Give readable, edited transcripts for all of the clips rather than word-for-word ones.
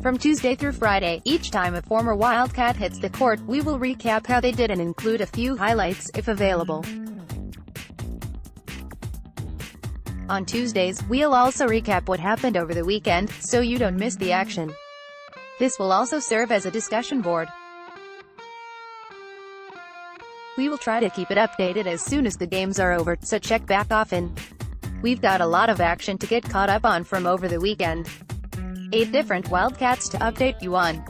From Tuesday through Friday, each time a former Wildcat hits the court, we will recap how they did and include a few highlights, if available. On Tuesdays, we'll also recap what happened over the weekend, so you don't miss the action. This will also serve as a discussion board. We will try to keep it updated as soon as the games are over, so check back often. We've got a lot of action to get caught up on from over the weekend. 8 different Wildcats to update you on.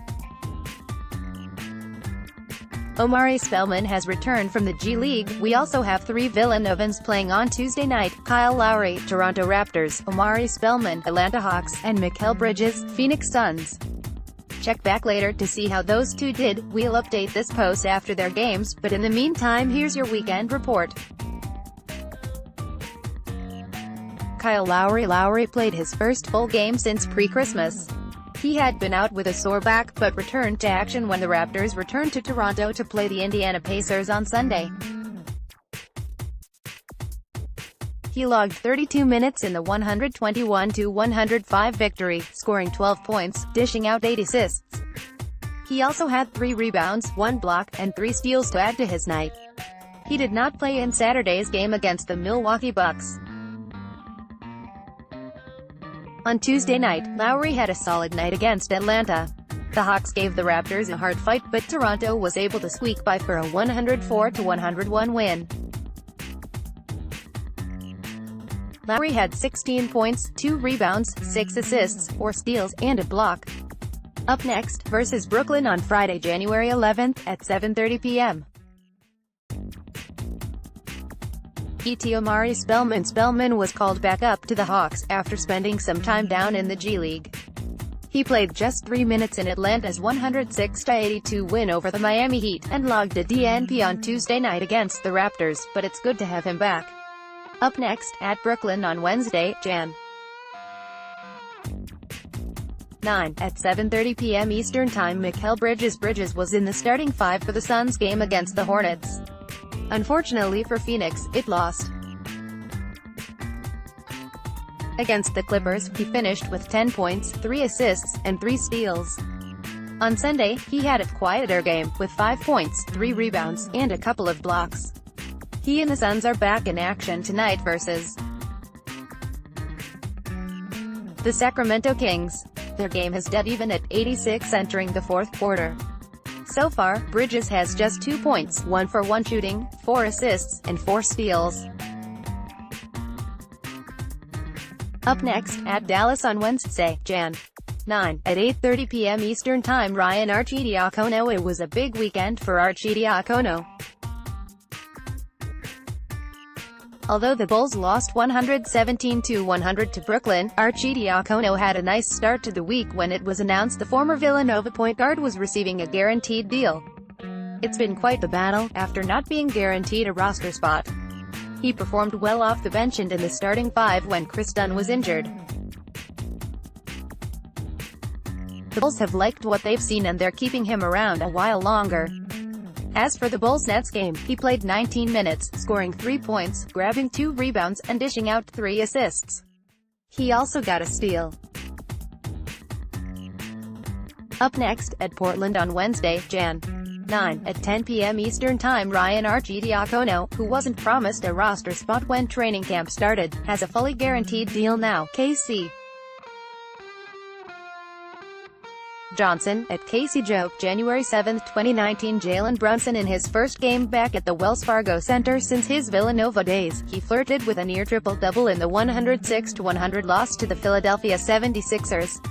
Omari Spellman has returned from the G League. We also have 3 Villanovans playing on Tuesday night: Kyle Lowry, Toronto Raptors; Omari Spellman, Atlanta Hawks; and Mikal Bridges, Phoenix Suns. Check back later to see how those two did. We'll update this post after their games, but in the meantime, here's your weekend report. Kyle Lowry played his first full game since pre-Christmas. He had been out with a sore back, but returned to action when the Raptors returned to Toronto to play the Indiana Pacers on Sunday. He logged 32 minutes in the 121-105 victory, scoring 12 points, dishing out 8 assists. He also had 3 rebounds, 1 block, and 3 steals to add to his night. He did not play in Saturday's game against the Milwaukee Bucks. On Tuesday night, Lowry had a solid night against Atlanta. The Hawks gave the Raptors a hard fight, but Toronto was able to squeak by for a 104-101 win. Lowry had 16 points, 2 rebounds, 6 assists, 4 steals, and a block. Up next, versus Brooklyn on Friday, January 11th, at 7:30 p.m. Omari Spellman was called back up to the Hawks, after spending some time down in the G League. He played just 3 minutes in Atlanta's 106-82 win over the Miami Heat, and logged a DNP on Tuesday night against the Raptors, but it's good to have him back. Up next, at Brooklyn on Wednesday, Jan. 9, at 7:30 p.m. Eastern Time, Mikal Bridges was in the starting 5 for the Suns game against the Hornets. Unfortunately for Phoenix, it lost. Against the Clippers, he finished with 10 points, 3 assists, and 3 steals. On Sunday, he had a quieter game, with 5 points, 3 rebounds, and a couple of blocks. He and the Suns are back in action tonight versus the Sacramento Kings. Their game has dead even at 86 entering the 4th quarter. So far, Bridges has just 2 points, 1 for 1 shooting, 4 assists, and 4 steals. Up next, at Dallas on Wednesday, Jan. 9, at 8:30 p.m. Eastern Time, Ryan Arcidiacono. It was a big weekend for Arcidiacono. Although the Bulls lost 117-100 to Brooklyn, Arcidiacono had a nice start to the week when it was announced the former Villanova point guard was receiving a guaranteed deal. It's been quite the battle, after not being guaranteed a roster spot. He performed well off the bench and in the starting 5 when Chris Dunn was injured. The Bulls have liked what they've seen and they're keeping him around a while longer. As for the Bulls-Nets game, he played 19 minutes, scoring 3 points, grabbing 2 rebounds, and dishing out 3 assists. He also got a steal. Up next, at Portland on Wednesday, Jan. 9, at 10 p.m. Eastern Time, Ryan Arcidiacono, who wasn't promised a roster spot when training camp started, has a fully guaranteed deal now. KC Johnson, at Casey Joe, January 7, 2019. Jalen Brunson in his first game back at the Wells Fargo Center since his Villanova days, he flirted with a near triple-double in the 106-100 loss to the Philadelphia 76ers.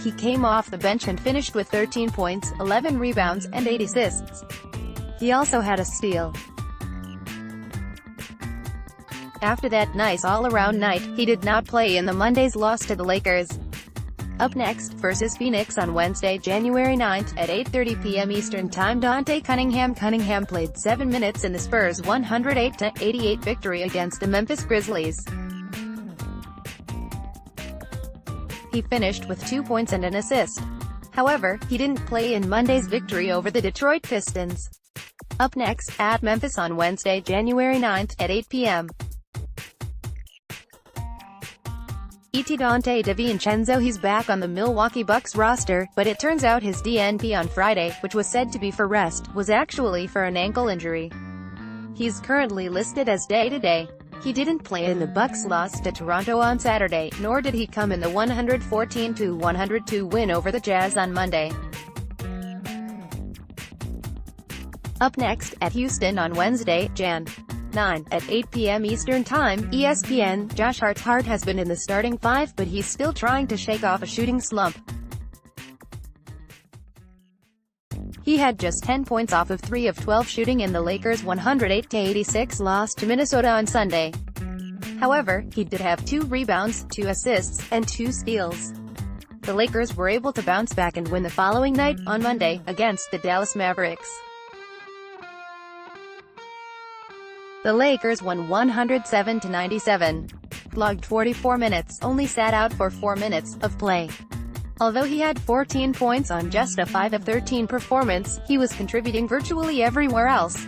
He came off the bench and finished with 13 points, 11 rebounds, and 8 assists. He also had a steal. After that nice all-around night, he did not play in the Monday's loss to the Lakers. Up next, versus Phoenix on Wednesday, January 9th, at 8:30 p.m. Eastern Time, Dante Cunningham played 7 minutes in the Spurs' 108-88 victory against the Memphis Grizzlies. He finished with 2 points and an assist. However, he didn't play in Monday's victory over the Detroit Pistons. Up next, at Memphis on Wednesday, January 9th, at 8 p.m. Dante DiVincenzo. He's back on the Milwaukee Bucks roster, but it turns out his DNP on Friday, which was said to be for rest, was actually for an ankle injury. He's currently listed as day-to-day. He didn't play in the Bucks' loss to Toronto on Saturday, nor did he come in the 114-102 win over the Jazz on Monday. Up next, at Houston on Wednesday, Jan. 9, at 8 p.m. Eastern Time, ESPN, Josh Hart's heart has been in the starting five, but he's still trying to shake off a shooting slump. He had just 10 points off of 3 of 12 shooting in the Lakers' 108-86 loss to Minnesota on Sunday. However, he did have 2 rebounds, 2 assists, and 2 steals. The Lakers were able to bounce back and win the following night, on Monday, against the Dallas Mavericks. The Lakers won 107-97. Logged 44 minutes, only sat out for 4 minutes of play. Although he had 14 points on just a 5 of 13 performance, he was contributing virtually everywhere else.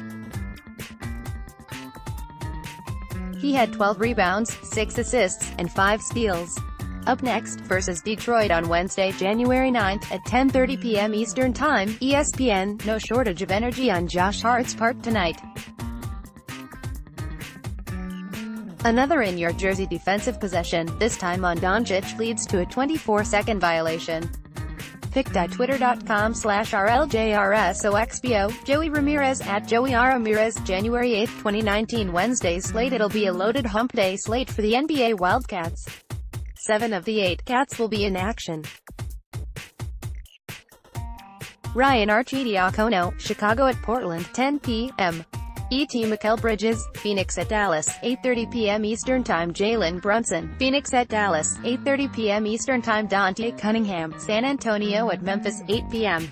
He had 12 rebounds, 6 assists, and 5 steals. Up next, versus Detroit on Wednesday, January 9th, at 10:30 p.m. Eastern Time, ESPN, no shortage of energy on Josh Hart's part tonight. Another in your jersey defensive possession, this time on Doncic, leads to a 24-second violation. Pick.twitter.com/RLJRSOXBO, Joey Ramirez at Joey R. Ramirez, January 8, 2019 Wednesday slate. It'll be a loaded hump day slate for the NBA Wildcats. 7 of the 8 Cats will be in action. Ryan Arcidiacono, Chicago at Portland, 10 p.m. ET. Mikal Bridges, Phoenix at Dallas, 8:30 p.m. Eastern Time. Jalen Brunson, Phoenix at Dallas, 8:30 p.m. Eastern Time. Dante Cunningham, San Antonio at Memphis, 8 p.m.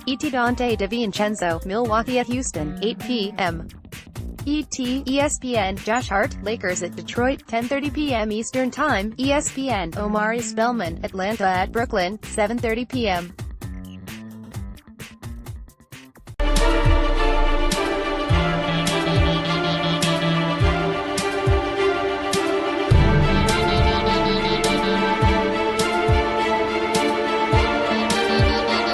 ET. Dante DiVincenzo, Milwaukee at Houston, 8 p.m. ET. ESPN, Josh Hart, Lakers at Detroit, 10:30 p.m. Eastern Time. ESPN, Omari Spellman, Atlanta at Brooklyn, 7:30 p.m.